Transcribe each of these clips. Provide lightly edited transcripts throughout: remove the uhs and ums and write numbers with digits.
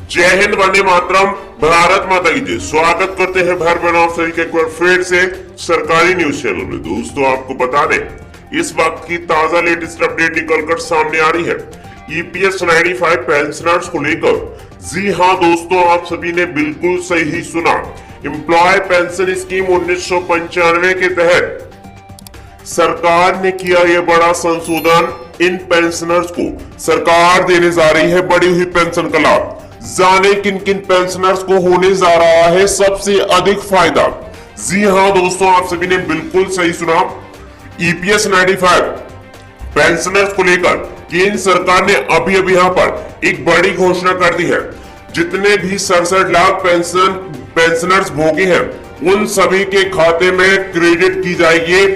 जय हिंद, वंदे मातरम, भारत माता की जय। स्वागत करते हैं भर बनाव सभी के एक बार फिर से सरकारी न्यूज चैनल में। दोस्तों आपको बता दें, इस वक्त की ताजा लेटेस्ट अपडेट निकलकर सामने आ रही है ईपीएस 95 पेंशनर्स को लेकर। जी हाँ दोस्तों, आप सभी ने बिल्कुल सही सुना। एम्प्लॉय पेंशन स्कीम 1995 के तहत सरकार ने किया यह बड़ा संशोधन। इन पेंशनर्स को सरकार देने जा रही है बढ़ी हुई पेंशन का लाभ। जाने किन किन पेंशनर्स को होने जा रहा है सबसे अधिक फायदा। जी हां दोस्तों, आप सभी ने बिल्कुल सही सुना। ईपीएस 95 पेंशनर्स को लेकर केंद्र सरकार ने अभी अभी यहां पर एक बड़ी घोषणा कर दी है। जितने भी 67 लाख पेंशनर्स भोगी हैं, उन सभी के खाते में क्रेडिट की जाएगी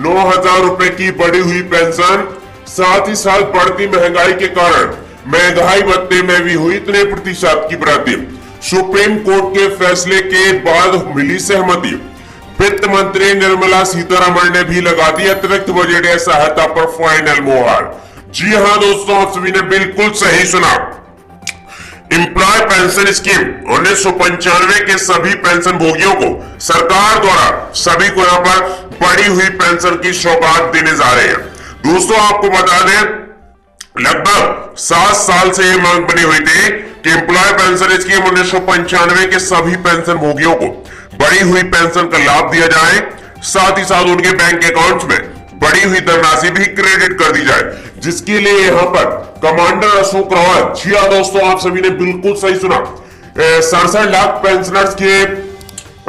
9,000 रुपए की बढ़ी हुई पेंशन। साथ ही साथ बढ़ती महंगाई के कारण महंगाई भत्ते में भी हुई इतने प्रतिशत की वृद्धि। सुप्रीम कोर्ट के फैसले के बाद मिली सहमति। वित्त मंत्री निर्मला सीतारमण ने भी लगा दी अतिरिक्त बजटीय सहायता पर फाइनल मोहर। जी हां दोस्तों, आप सभी ने बिल्कुल सही सुना। एम्प्लॉय पेंशन स्कीम 1995 के सभी पेंशन भोगियों को सरकार द्वारा सभी को यहाँ पर बढ़ी हुई पेंशन की सौगात देने जा रहे हैं। दोस्तों आपको बता दें, लगभग 7 साल से यह मांग बनी हुई थी कि एम्प्लॉय पेंशन स्कीम 1995 के सभी पेंशन भोगियों को बढ़ी हुई पेंशन का लाभ दिया जाए। साथ ही साथ उनके बैंक अकाउंट्स में बढ़ी हुई धनराशि भी क्रेडिट कर दी जाए, जिसके लिए यहाँ पर कमांडर अशोक रावत, जी हाँ दोस्तों आप सभी ने बिल्कुल सही सुना, 67 लाख पेंशनर्स के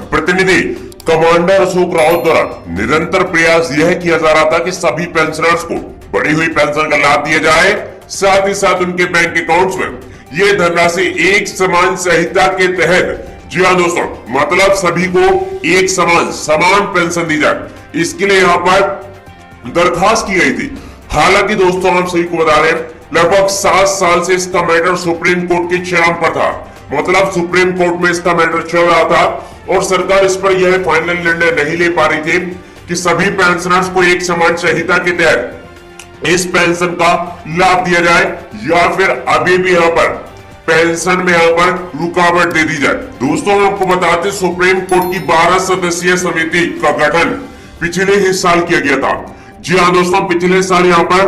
प्रतिनिधि कमांडर अशोक रावत द्वारा निरंतर प्रयास यह किया जा रहा था कि सभी पेंशनर्स को बढ़ी हुई पेंशन का लाभ दिया जाए। साथ ही साथ उनके बैंक अकाउंट्स में ये धनराशि एक समान संहिता के तहत, जी हाँ दोस्तों, मतलब सभी को एक समान पेंशन दी जाए, इसके लिए यहाँ पर दरखास्त की गई थी। हालांकि दोस्तों हम सभी को बता रहे हैं, लगभग 7 साल से इसका मैटर सुप्रीम कोर्ट के चरम पर था। मतलब सुप्रीम कोर्ट में इसका मैटर चल रहा था और सरकार इस पर यह फाइनल निर्णय नहीं ले पा रही थी कि सभी पेंशनर्स को एक समान संहिता के तहत इस पेंशन का लाभ दिया जाए या फिर अभी भी यहाँ पर पेंशन में यहाँ पर रुकावट दे दी जाए। दोस्तों आपको बताते, सुप्रीम कोर्ट की 12 सदस्यीय समिति का गठन पिछले ही साल किया गया था। जी हाँ दोस्तों, पिछले साल यहाँ पर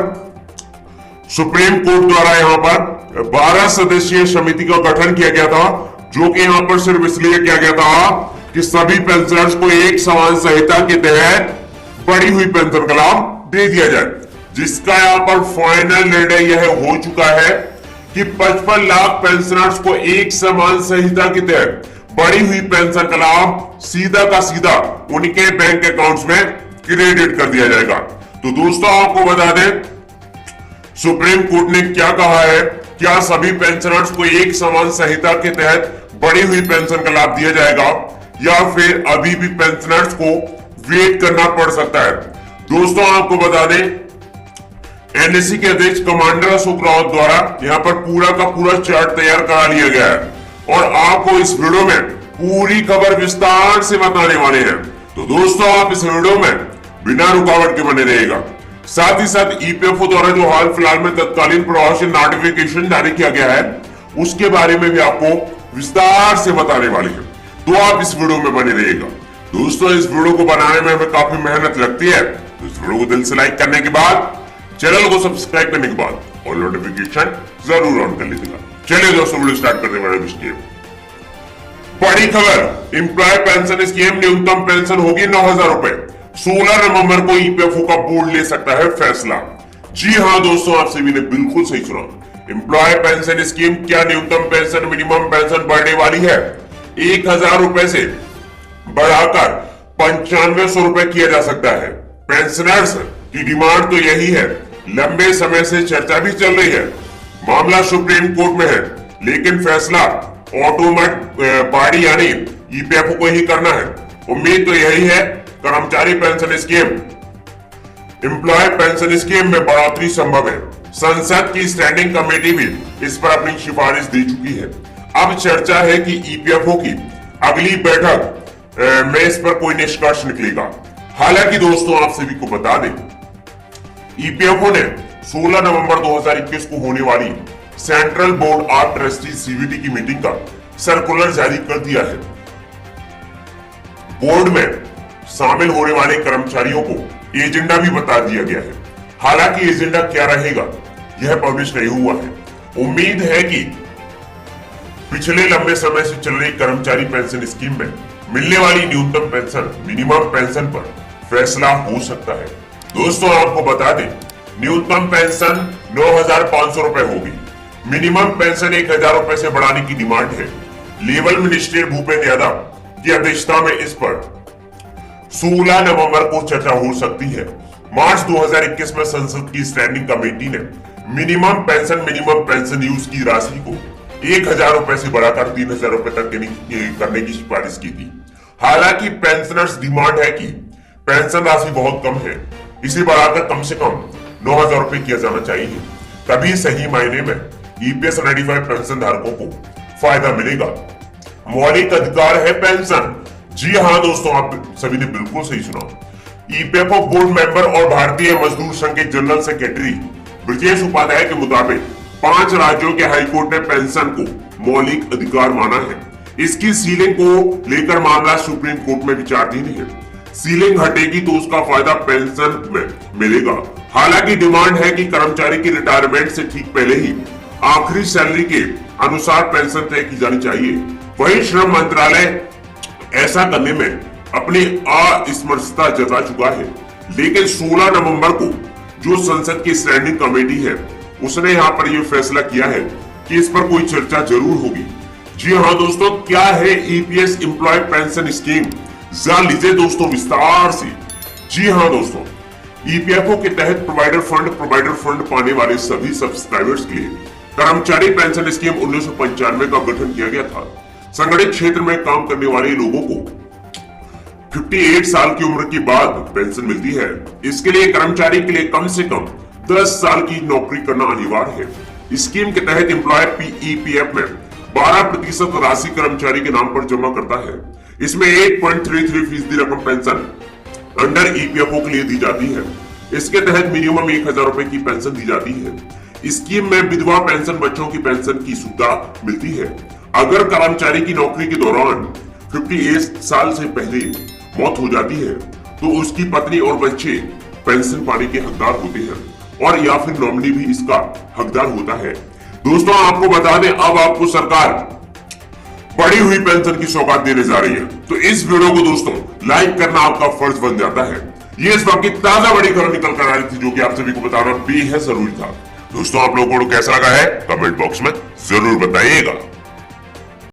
सुप्रीम कोर्ट द्वारा यहाँ पर 12 सदस्यीय समिति का गठन किया गया था, जो कि यहाँ पर सिर्फ इसलिए किया गया था कि सभी पेंशनर्स को एक समान संहिता के तहत बढ़ी हुई पेंशन का लाभ दे दिया जाए, जिसका यहाँ पर फाइनल निर्णय यह हो चुका है कि 55 लाख पेंशनर्स को एक समान संहिता के तहत बढ़ी हुई पेंशन का लाभ सीधा का सीधा उनके बैंक अकाउंट्स में क्रेडिट कर दिया जाएगा। तो दोस्तों आपको बता दें, सुप्रीम कोर्ट ने क्या कहा है, क्या सभी पेंशनर्स को एक समान संहिता के तहत बढ़ी हुई पेंशन का लाभ दिया जाएगा या फिर अभी भी पेंशनर्स को वेट करना पड़ सकता है। दोस्तों आपको बता दें, एनएससी के अध्यक्ष कमांडर अशोक रावत द्वारा यहाँ पर पूरा का पूरा चार्ट तैयार करा लिया गया है और आपको इस वीडियो में पूरी खबर विस्तार से बताने वाले हैं। तो दोस्तों आप इस वीडियो में बिना रुकावट के बने रहिएगा। साथ ही साथ ईपीएफओ द्वारा जो हाल फिलहाल में तत्कालीन प्रभाव से नोटिफिकेशन जारी किया गया है, उसके बारे में भी आपको विस्तार से बताने वाले हैं। तो आप इस वीडियो में बने रहिएगा। दोस्तों इस वीडियो को बनाने में हमें काफी मेहनत लगती है, तो इस वीडियो को दिल से लाइक करने के बाद, चैनल को सब्सक्राइब करने के बाद और नोटिफिकेशन जरूर ऑन कर लीजिएगा। चलिए दोस्तों वीडियो स्टार्ट करते हैं। बड़ी खबर, एम्प्लॉय पेंशन स्कीम न्यूनतम पेंशन होगी 9,000 रुपए। 16 नवंबर को ईपीएफओ का बोर्ड ले सकता है फैसला। जी हाँ दोस्तों, आप सभी ने बिल्कुल सही सुना। एम्प्लॉय पेंशन स्कीम क्या न्यूनतम पेंशन मिनिमम पेंशन बढ़ने वाली है। 1,000 रुपए से बढ़ाकर 9500 रुपए किया जा सकता है। पेंशनर्स की डिमांड तो यही है, लंबे समय से चर्चा भी चल रही है। मामला सुप्रीम कोर्ट में है, लेकिन फैसला ऑटोमेटिक बॉडी यानी ईपीएफओ को ही करना है। उम्मीद तो यही है कर्मचारी pension scheme, employ pension scheme में बढ़ोतरी संभव है। संसद की स्टैंडिंग कमेटी भी इस पर अपनी सिफारिश दे चुकी है। अब चर्चा है कि ईपीएफओ की अगली बैठक में इस पर कोई निष्कर्ष निकलेगा। हालांकि दोस्तों आप सभी को बता दें, ईपीएफओ ने 16 नवंबर 2021 को होने वाली central board of trustee CBT की मीटिंग का सर्कुलर जारी कर दिया है। बोर्ड में शामिल होने वाले कर्मचारियों को एजेंडा भी बता दिया गया है। हालांकि एजेंडा क्या रहेगा यह पब्लिश नहीं हुआ है। उम्मीद है कि पिछले लंबे समय से चल रही कर्मचारी पेंशन स्कीम में मिलने वाली न्यूनतम पेंशन मिनिमम पेंशन पर फैसला हो सकता है। दोस्तों आपको बता दें, न्यूनतम पेंशन 9,500 रुपए होगी। मिनिमम पेंशन 1,000 रुपए से बढ़ाने की डिमांड है। लेवल मिनिस्टर भूपेंद्र यादव की अध्यक्षता में इस पर 16 नवंबर को चर्चा हो सकती है। मार्च 2021 में संसद की स्टैंडिंग कमेटी ने मिनिमम पेंशन यूज की राशि को 1,000 रुपए से बढ़ाकर 3,000 रुपए तक करने की सिफारिश की थी। हालांकि पेंशनर्स डिमांड है कि पेंशन राशि बहुत कम है, इसे बढ़ाकर कम से कम 9,000 रुपए किया जाना चाहिए। तभी सही मायने में ईपीएस रेडिफाइड पेंशन धारकों को फायदा मिलेगा। मौलिक अधिकार है पेंशन। जी हाँ दोस्तों, आप सभी ने बिल्कुल सही सुना। ईपीएफओ बोर्ड मेंबर और भारतीय मजदूर संघ के जनरल सेक्रेटरी ब्रजेश उपाध्याय के मुताबिक 5 राज्यों के हाईकोर्ट ने पेंशन को मौलिक अधिकार माना है। इसकी सीलिंग को लेकर मामला सुप्रीम कोर्ट में विचाराधीन है। सीलिंग हटेगी तो उसका फायदा पेंशन में मिलेगा। हालांकि डिमांड है कि कर्मचारी की रिटायरमेंट से ठीक पहले ही आखिरी सैलरी के अनुसार पेंशन तय की जानी चाहिए। वही श्रम मंत्रालय ऐसा करने में अपनी असमर्थता जता चुका है। लेकिन 16 नवंबर को जो संसद की स्टैंडिंग कमेटी है उसने यहाँ पर यह फैसला किया है कि इस पर कोई चर्चा जरूर होगी। जी हाँ दोस्तों, क्या है ईपीएस एम्प्लॉय पेंशन स्कीम, जान लीजिए दोस्तों विस्तार से। जी हाँ दोस्तों, ईपीएफओ के तहत प्रोवाइडर फंड पाने वाले सभी सब्सक्राइबर्स के लिए कर्मचारी पेंशन स्कीम 1995 का गठन किया गया था। संगठित क्षेत्र में काम करने वाले लोगों को 58 साल की उम्र के बाद पेंशन मिलती है। इसके लिए कर्मचारी के लिए कम से कम 10 साल की नौकरी करना अनिवार्य है। स्कीम के तहत एम्प्लॉय ईपीएफ में 12% राशि कर्मचारी के नाम पर जमा करता है। इसमें 8.33% रकम पेंशन अंडर ईपीएफओ के लिए दी जाती है। इसके तहत मिनिमम 1,000 रुपए की पेंशन दी जाती है। स्कीम में विधवा पेंशन बच्चों की पेंशन की सुविधा मिलती है। अगर कर्मचारी की नौकरी के दौरान 58 साल से पहले मौत हो जाती है तो उसकी पत्नी और बच्चे पेंशन पाने के हकदार होते हैं और या फिर नॉमिनी भी इसका हकदार होता है। दोस्तों आपको बता दें, अब आपको सरकार बढ़ी हुई पेंशन की सौगात देने जा रही है। तो इस वीडियो को दोस्तों लाइक करना आपका फर्ज बन जाता है। ये इस वक्त की ताजा बड़ी खबर निकल कर आ रही थी जो कि आप सभी को बताना बेहद जरूरी था। दोस्तों आप लोगों को कैसा लगा है कमेंट बॉक्स में जरूर बताइएगा।